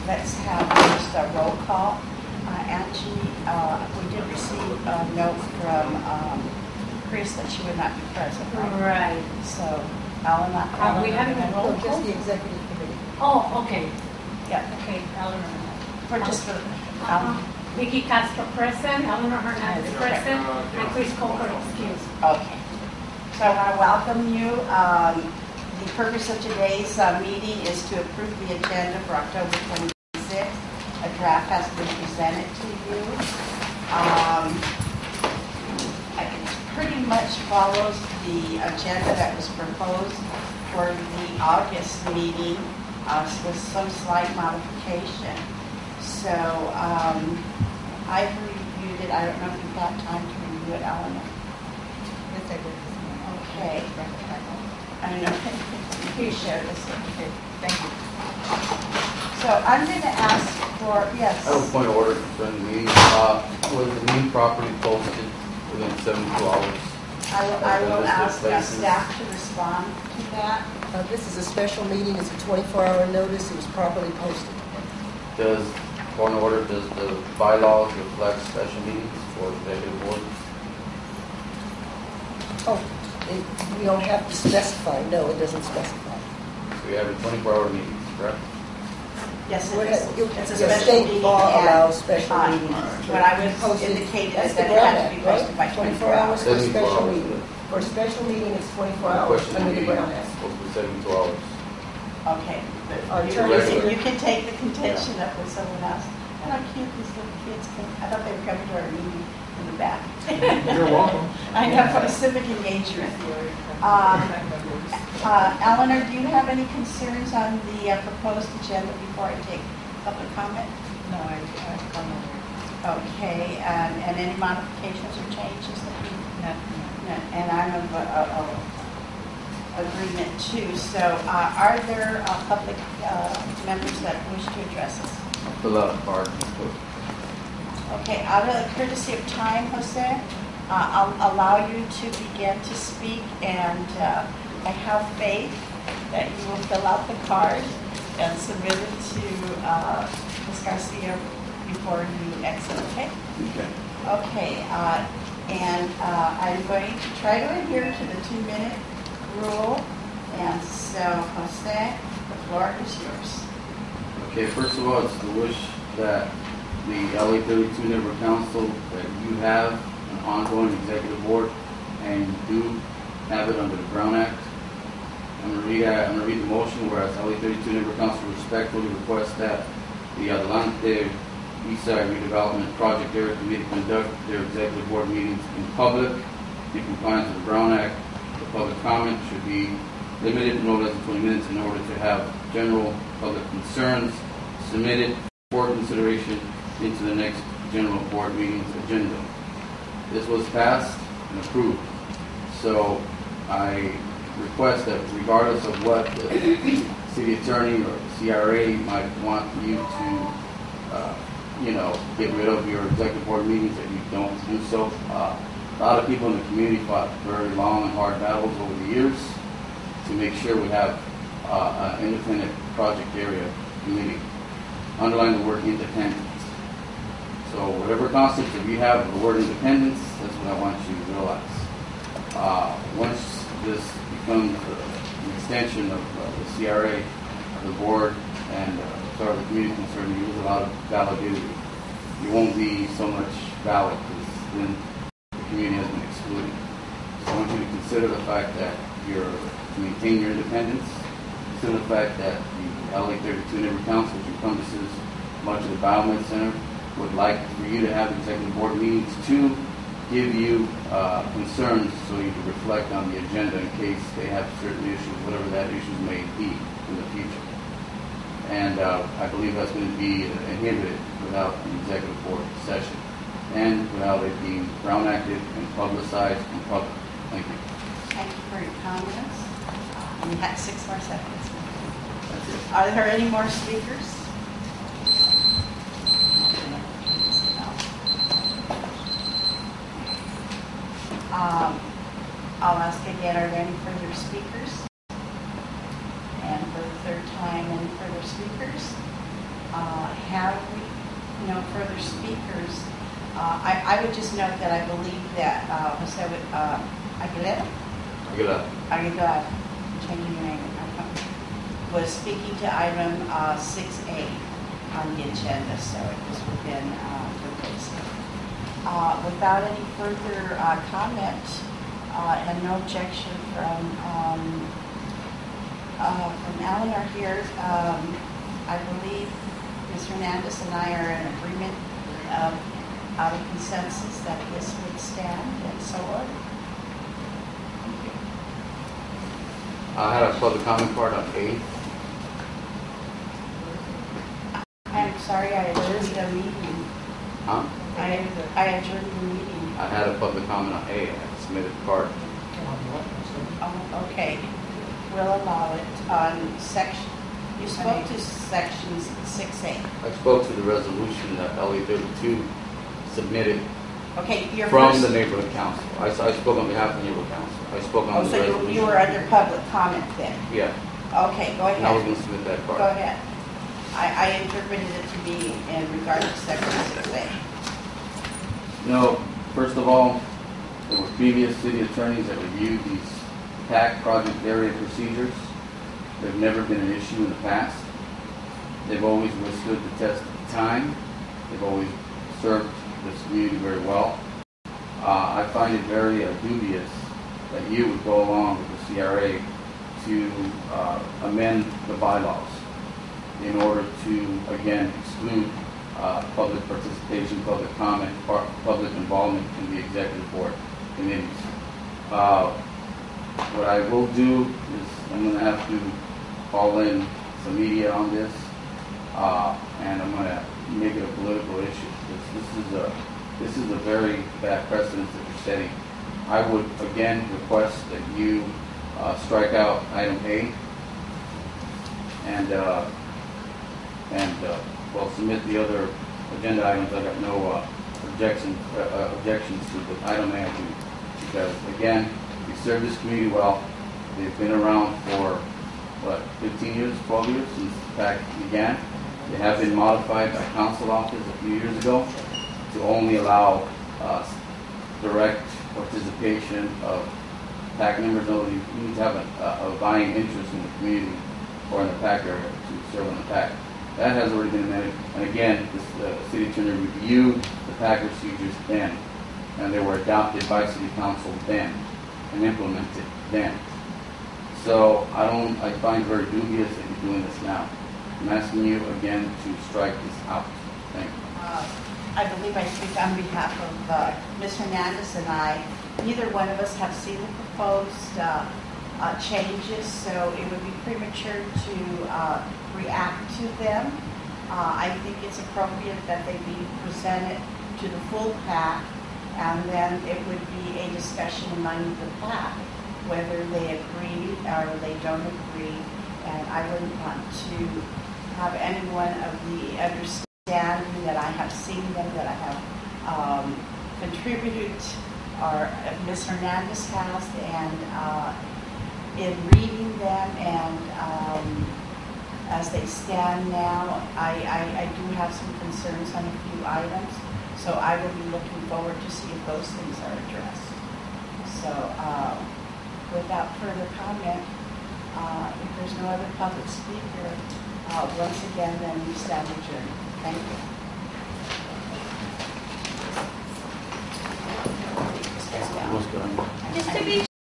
let's have just a roll call. Angie, we did receive a note from Chris that she would not be present, right? Right. So, Alan, we haven't had roll Just call? the executive committee. Oh, okay. Yeah, Okay, Eleanor. for just for Vicky Castro present, Eleanor Hernandez present, and Chris Coker excused. Okay. So I want to welcome you. The purpose of today's meeting is to approve the agenda for October 26th. A draft has been presented to you. It pretty much follows the agenda that was proposed for the August meeting with some slight modification. So I've reviewed it. I don't know if you've got time to review it, Eleanor. Yes, I did. Okay. I know. Please share this. Okay. Thank you. So I'm going to ask for, yes. I have a point of order concerning the meeting. Was the meeting properly posted within 72 hours? I will ask staff to respond to that. This is a special meeting. It's a 24-hour notice. It was properly posted. Does point of order, does the bylaws reflect special meetings for executive board? Oh, we don't have to specify. No, it doesn't specify. So we have a 24-hour meeting, correct? Yes, Well, it's a your special state meeting. law and, allows special meetings. What I was indicating is that it has to be posted by 24 hours. For a 74 special hours. meeting. For a special meeting, it's 24 My hours question under is the meeting Brown is Act. supposed to be 72 hours. Okay. Our You, attorney- you can take the contention up with someone else. And how cute these little kids came. I thought they were coming to our meeting in the back. You're welcome. I know, for civic engagement. Eleanor, do you have any concerns on the proposed agenda before I take public comment? No, I comment. Okay, and any modifications or changes that you? No. And I'm of agreement too. So are there public members that wish to address us? Fill out a card. Okay, out of courtesy of time, Jose, I'll allow you to begin to speak, and I have faith that you will fill out the card and submit it to Ms. Garcia before you exit, okay? Okay. Okay, and I'm going to try to adhere to the 2-minute rule, and so, Jose, the floor is yours. Okay, first of all, it's the wish that the LA 32 Neighborhood Council, that you have an ongoing executive board, and you do have it under the Brown Act. I'm going to read the motion, whereas LA 32 Neighborhood Council respectfully requests that the Adelante Eastside Redevelopment Project Area Committee conduct their executive board meetings in public in compliance with the Brown Act. The public comment should be limited no less than 20 minutes in order to have general public concerns submitted for consideration into the next general board meeting's agenda. This was passed and approved. So I request that regardless of what the city attorney or the CRA might want you to, get rid of your executive board meetings, that you don't do so. A lot of people in the community fought very long and hard battles over the years to make sure we have an independent project area committee. Underline the word independent. So whatever concept that you have of the word independence, that's what I want you to realize. Once this becomes an extension of the CRA, the board, and as far as the community is concerned, you lose a lot of validity. You won't be so much valid because then the community has been excluded. So I want you to consider the fact that you're to maintain your independence. Consider the fact that the LA 32 Neighborhood Council, which encompasses much of the Biomed Center, would like for you to have executive board meetings to give you concerns so you can reflect on the agenda in case they have certain issues, whatever that issues may be in the future. And I believe that's going to be inhibited without an executive board session and without it being Brown Acted and publicized in public. Thank you. Thank you for your comments. You had 6 more seconds. That's it. Are there any more speakers? I'll ask again, are there any further speakers? And for the third time, any further speakers? other speakers, I would just note that I believe that Jose Aguilera, I'm changing your name, was speaking to item 6A on the agenda, so it was within the list. Without any further comment and no objection from Eleanor here, I believe Ms. Hernandez and I are in agreement out of consensus that this would stand, and so on. I had a public comment part on A. I'm sorry, I adjourned the meeting. Huh? I adjourned the meeting. I had a public comment on A. I submitted the part. Oh, okay. We'll allow it on section, you spoke to sections 6A. I spoke to the resolution that LA 32 submitted Okay, your from first. the neighborhood council. I spoke on behalf of the neighborhood council. I spoke on Oh, the so resolution. you were under public comment then? Yeah, Okay, go and I was ahead. going to submit that part. Go ahead. I interpreted it to be in regard to section 6A. No, first of all, there were previous city attorneys that reviewed these PAC project area procedures. They've never been an issue in the past. They've always withstood the test of time. They've always served this community very well. I find it very dubious that you would go along with the CRA to amend the bylaws in order to, again, exclude public participation, public comment, public involvement in the executive board committees. What I will do is I'm going to have to call in some media on this, and I'm going to make it a political issue. This is a very bad precedent that you're setting. I would again request that you strike out item A and well, submit the other agenda items. I got no objections to, but item A, I do, because again, we serve this community well. They've been around for what, 15 years, 12 years since the PAC began. They have been modified by council office a few years ago to only allow direct participation of PAC members. You need to have a buying interest in the community or in the PAC area to serve on the PAC. That has already been amended. And again, the city attorney reviewed the PAC procedures then, and they were adopted by city council then and implemented then. So I find it very dubious that you're doing this now. I'm asking you again to strike this out. Thank you. I believe I speak on behalf of Ms. Hernandez and I. Neither one of us have seen the proposed changes, so it would be premature to react to them. I think it's appropriate that they be presented to the full PAC, and then it would be a discussion among the PAC, whether they agree or they don't agree. And I wouldn't want to have anyone of the understanding that I have seen them, that I have contributed, or Ms. Hernandez has, and in reading them and as they stand now, I do have some concerns on a few items, so I will be looking forward to see if those things are addressed. So without further comment, if there's no other public speaker, once again, then we stand adjourned. Thank you.